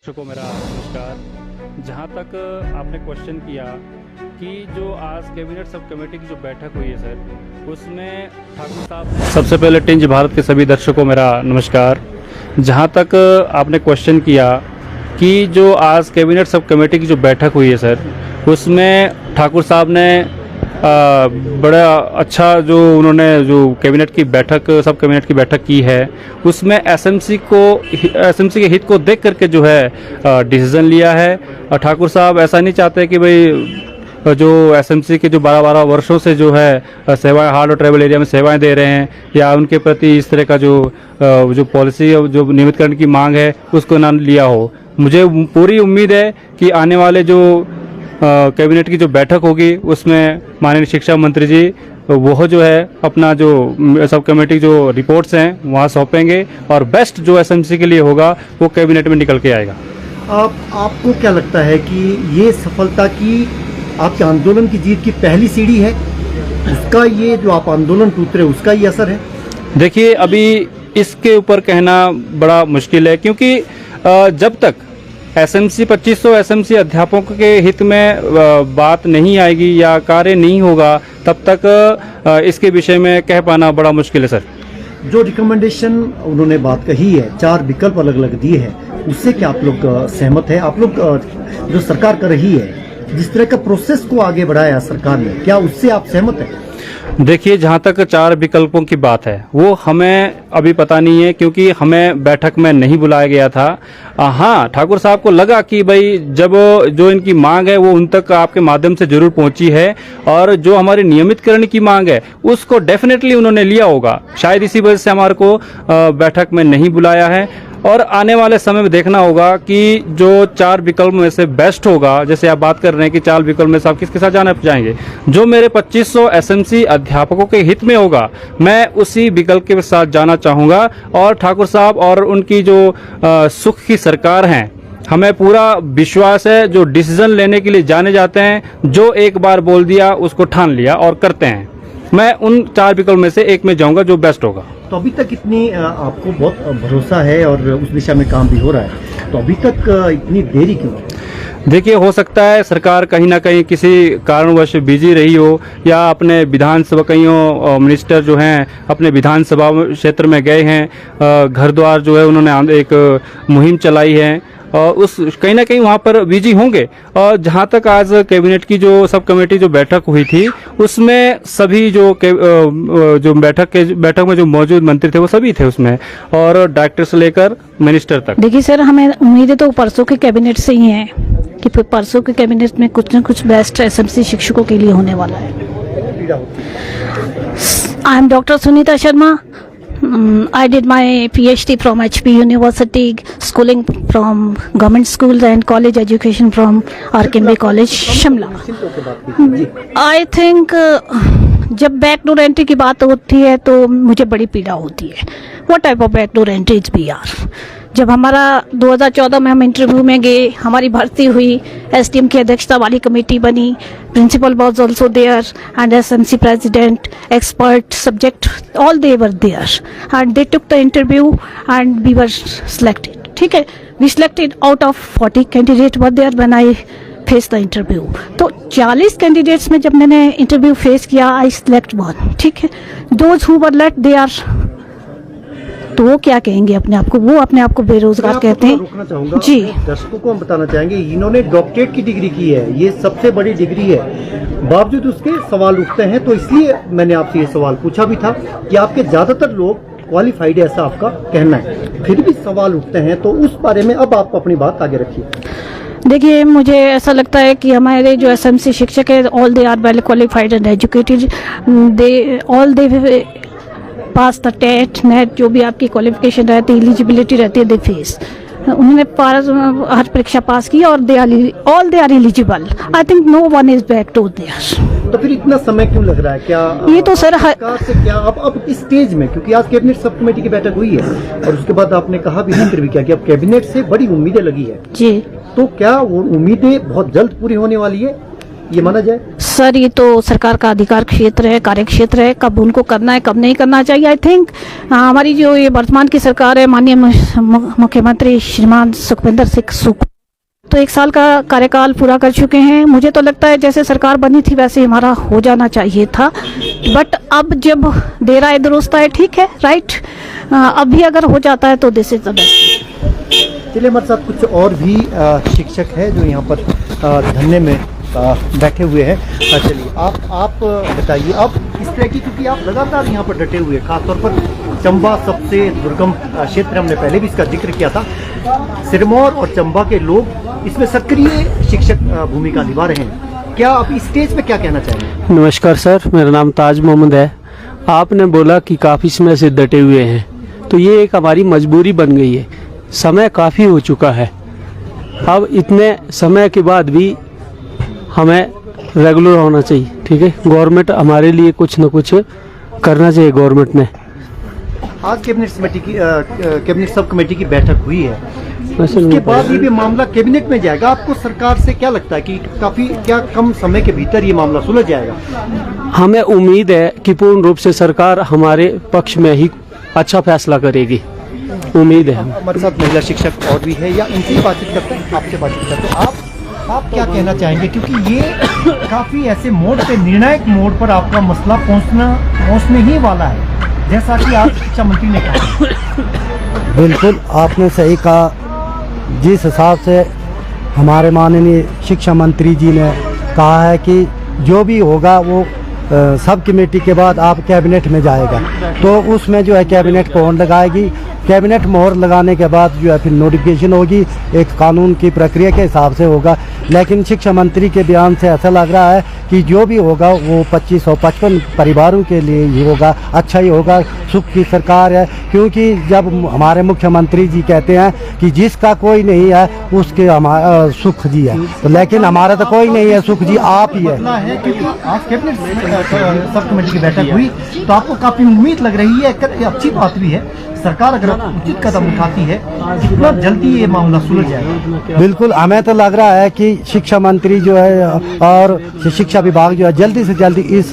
दर्शकों मेरा नमस्कार। जहां तक आपने क्वेश्चन किया कि जो आज कैबिनेट सब कमेटी की जो बैठक हुई है सर, उसमें ठाकुर साहब ने सबसे पहले टिंज भारत के सभी दर्शकों मेरा नमस्कार। जहां तक आपने क्वेश्चन किया कि जो आज कैबिनेट सब कमेटी की जो बैठक हुई है सर, उसमें ठाकुर साहब ने बड़ा अच्छा जो उन्होंने जो कैबिनेट की बैठक सब कैबिनेट की बैठक की है, उसमें एसएमसी के हित को देख करके जो है डिसीजन लिया है। और ठाकुर साहब ऐसा नहीं चाहते कि भाई जो एसएमसी के जो 12 वर्षों से जो है सेवाएं हार्ड और ट्राइबल एरिया में सेवाएं दे रहे हैं या उनके प्रति इस तरह का जो पॉलिसी जो नियमितकरण की मांग है उसको ना लिया हो। मुझे पूरी उम्मीद है कि आने वाले जो कैबिनेट की जो बैठक होगी उसमें माननीय शिक्षा मंत्री जी वो जो है अपना जो सब कमेटी जो रिपोर्ट्स हैं वहाँ सौंपेंगे और बेस्ट जो एसएमसी के लिए होगा वो कैबिनेट में निकल के आएगा। आपको क्या लगता है कि ये सफलता की आपके आंदोलन की जीत की पहली सीढ़ी है, उसका ये जो आप आंदोलन टूट रहे उसका ये असर है? देखिए, अभी इसके ऊपर कहना बड़ा मुश्किल है क्योंकि जब तक एसएमसी 2500 एसएमसी अध्यापकों के हित में बात नहीं आएगी या कार्य नहीं होगा तब तक इसके विषय में कह पाना बड़ा मुश्किल है सर। जो रिकमेंडेशन उन्होंने बात कही है, 4 विकल्प अलग अलग दिए हैं, उससे क्या आप लोग सहमत हैं? आप लोग जो सरकार कर रही है, जिस तरह का प्रोसेस को आगे बढ़ाया सरकार ने, क्या उससे आप सहमत हैं? देखिए, जहाँ तक 4 विकल्पों की बात है वो हमें अभी पता नहीं है क्योंकि हमें बैठक में नहीं बुलाया गया था। हाँ, ठाकुर साहब को लगा कि भाई जब जो इनकी मांग है वो उन तक आपके माध्यम से जरूर पहुंची है और जो हमारी नियमितकरण की मांग है उसको डेफिनेटली उन्होंने लिया होगा। शायद इसी वजह से हमारे को बैठक में नहीं बुलाया है और आने वाले समय में देखना होगा कि जो 4 विकल्प में से बेस्ट होगा, जैसे आप बात कर रहे हैं कि 4 विकल्प में से आप किसके साथ जाना चाहेंगे, जो मेरे 2500 एसएमसी अध्यापकों के हित में होगा मैं उसी विकल्प के साथ जाना चाहूँगा। और ठाकुर साहब और उनकी जो सुख की सरकार है, हमें पूरा विश्वास है, जो डिसीजन लेने के लिए जाने जाते हैं, जो एक बार बोल दिया उसको ठान लिया और करते हैं। मैं उन 4 विकल्प में से एक में जाऊँगा जो बेस्ट होगा। तो अभी तक इतनी आपको बहुत भरोसा है और उस दिशा में काम भी हो रहा है, तो अभी तक इतनी देरी क्यों? देखिए, हो सकता है सरकार कहीं ना कहीं किसी कारणवश बिजी रही हो या अपने विधानसभा कईयों मिनिस्टर जो हैं अपने विधानसभा क्षेत्र में गए हैं, घर द्वार जो है उन्होंने एक मुहिम चलाई है और उस कहीं ना कहीं वहाँ पर बिजी होंगे। और जहाँ तक आज कैबिनेट की जो सब कमेटी जो बैठक हुई थी उसमें सभी जो बैठक में जो मौजूद मंत्री थे वो सभी थे उसमें, और डायरेक्टर से लेकर मिनिस्टर तक। देखिए सर, हमें उम्मीदें तो परसों के कैबिनेट से ही हैं कि परसों के कैबिनेट में कुछ न कुछ बेस्ट एसएमसी शिक्षकों के लिए होने वाला है। I am doctor Sunita Sharma. I did my PhD from HP University, schooling from government schools and college education from RKB College, Shimla. I think जब बैकडोर एंट्री की बात होती है तो मुझे बड़ी पीड़ा होती है। What type of backdoor entry is PR? जब हमारा 2014 में हम इंटरव्यू में गए, हमारी भर्ती हुई, एसडीएम की अध्यक्षता वाली कमेटी बनी, principal was also there and SMC president, expert, subject, all they were there and they took the interview and we were selected. ठीक है, we selected out of 40 candidate were there when I face the interview. तो 40 candidates में जब मैंने interview face किया, आई select one. ठीक है, those who were late they are, तो वो क्या कहेंगे अपने आप को? वो अपने आप को बेरोजगार कहते हैं. रोकना चाहूंगा जी, दर्शकों को हम बताना चाहेंगे, इन्होंने डॉक्टरेट की डिग्री की है, ये सबसे बड़ी डिग्री है, बावजूद उसके सवाल उठते हैं. तो इसलिए मैंने आपसे ये सवाल पूछा भी था कि आपके ज्यादातर लोग क्वालिफाइड है, ऐसा आपका कहना है, फिर भी सवाल उठते हैं, तो उस बारे में अब आप अपनी बात आगे रखिए. देखिए, मुझे ऐसा लगता है कि हमारे जो एसएमसी शिक्षक है, all they are well qualified and educated, they pass the TET NET, जो भी आपकी क्वालिफिकेशन रहती है, एलिजिबिलिटी रहती है, दे फेस. उन्होंने हर परीक्षा पास की और all they are eligible. I think no one is backdoor there. तो फिर इतना समय क्यों लग रहा है? क्या ये तो सर सरकार से क्या अब इस स्टेज में, क्योंकि आज कैबिनेट सब कमेटी की बैठक हुई है और उसके बाद आपने कहा भी, जिक्र भी किया कि अब कैबिनेट से बड़ी उम्मीदें लगी है जी, तो क्या वो उम्मीदें बहुत जल्द पूरी होने वाली है? ये माना जाए? सर ये तो सरकार का अधिकार क्षेत्र है, कार्य क्षेत्र है, कब उनको करना है कब नहीं करना चाहिए। आई थिंक हमारी जो ये वर्तमान की सरकार है, माननीय मुख्यमंत्री श्रीमान सुखविंदर सिंह सुक्खू तो 1 साल का कार्यकाल पूरा कर चुके हैं। मुझे तो लगता है जैसे सरकार बनी थी वैसे हमारा हो जाना चाहिए था, बट अब जब देर आए दुरुस्त आए, ठीक है, राइट। अब भी अगर हो जाता है तो दिस इज द बेस्ट। चलिए हमारे साथ कुछ और भी शिक्षक हैं जो यहाँ पर धरने में बैठे हुए हैं। चलिए आप बताइए, आप इस तरह की, क्योंकि आप लगातार यहाँ पर डटे हुए, खासतौर पर चंबा सबसे दुर्गम क्षेत्र, हमने पहले भी इसका जिक्र किया था। सिरमौर और चंबा के लोग इसमें सक्रिय शिक्षक भूमिका निभा रहे हैं। क्या आप इस स्टेज पे क्या कहना चाहेंगे? नमस्कार सर, मेरा नाम ताज मोहम्मद है। आपने बोला कि काफ़ी समय से डटे हुए हैं, तो ये एक हमारी मजबूरी बन गई है। समय काफ़ी हो चुका है, अब इतने समय के बाद भी हमें रेगुलर होना चाहिए, ठीक है। गवर्नमेंट हमारे लिए कुछ न कुछ करना चाहिए गवर्नमेंट ने। आज कैबिनेट सब कमेटी की बैठक हुई है, उसके बाद ये भी मामला कैबिनेट में जाएगा। आपको सरकार से क्या लगता है कि काफी क्या कम समय के भीतर ये मामला सुलझ जाएगा? हमें उम्मीद है कि पूर्ण रूप से सरकार हमारे पक्ष में ही अच्छा फैसला करेगी, उम्मीद है। हमारे साथ महिला शिक्षक और भी है, या उनसे बातचीत करते हैं, आपसे बातचीत करते हैं। आप क्या कहना चाहेंगे, क्योंकि ये काफी ऐसे मोड़ पे, निर्णायक मोड़ पर आपका मसला पहुंचने ही वाला है, जैसा कि आज शिक्षा मंत्री ने कहा। बिल्कुल आपने सही कहा। जिस हिसाब से हमारे माननीय शिक्षा मंत्री जी ने कहा है कि जो भी होगा वो सब कमेटी के बाद आप कैबिनेट में जाएगा, तो उसमें जो है कैबिनेट मोहर लगाएगी। कैबिनेट मोहर लगाने के बाद जो है फिर नोटिफिकेशन होगी, एक कानून की प्रक्रिया के हिसाब से होगा। लेकिन शिक्षा मंत्री के बयान से ऐसा लग रहा है कि जो भी होगा वो 2555 परिवारों के लिए ही होगा, अच्छा ही होगा। सुख की सरकार है, क्योंकि जब हमारे मुख्यमंत्री जी कहते हैं कि जिसका कोई नहीं है उसके हमारा सुख जी है, तो लेकिन हमारा तो कोई नहीं है, सुख जी आप ही है। क्योंकि आज कैबिनेट सब कमेटी की बैठक हुई तो आपको काफी उम्मीद लग रही है, अच्छी बात भी है, सरकार अगर उचित कदम उठाती है कितना जल्दी ये मामला सुलझ जाएगा। बिल्कुल, हमें तो लग रहा है कि शिक्षा मंत्री जो है और शिक्षा विभाग जो है जल्दी से जल्दी इस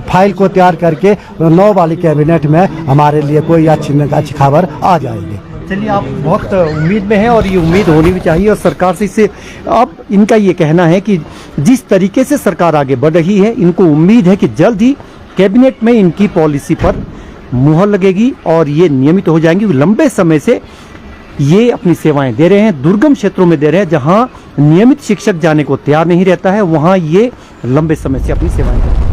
फाइल को तैयार करके 9 वाली कैबिनेट में हमारे लिए कोई अच्छी खबर आ जाएगी। चलिए, आप बहुत उम्मीद में हैं और ये उम्मीद होनी भी चाहिए, और सरकार से इससे अब इनका ये कहना है कि जिस तरीके से सरकार आगे बढ़ रही है, इनको उम्मीद है कि जल्द ही कैबिनेट में इनकी पॉलिसी पर मुहर लगेगी और ये नियमित हो जाएंगी। लंबे समय से ये अपनी सेवाएं दे रहे हैं, दुर्गम क्षेत्रों में दे रहे हैं, जहां नियमित शिक्षक जाने को तैयार नहीं रहता है, वहां ये लंबे समय से अपनी सेवाएं दे रहे हैं।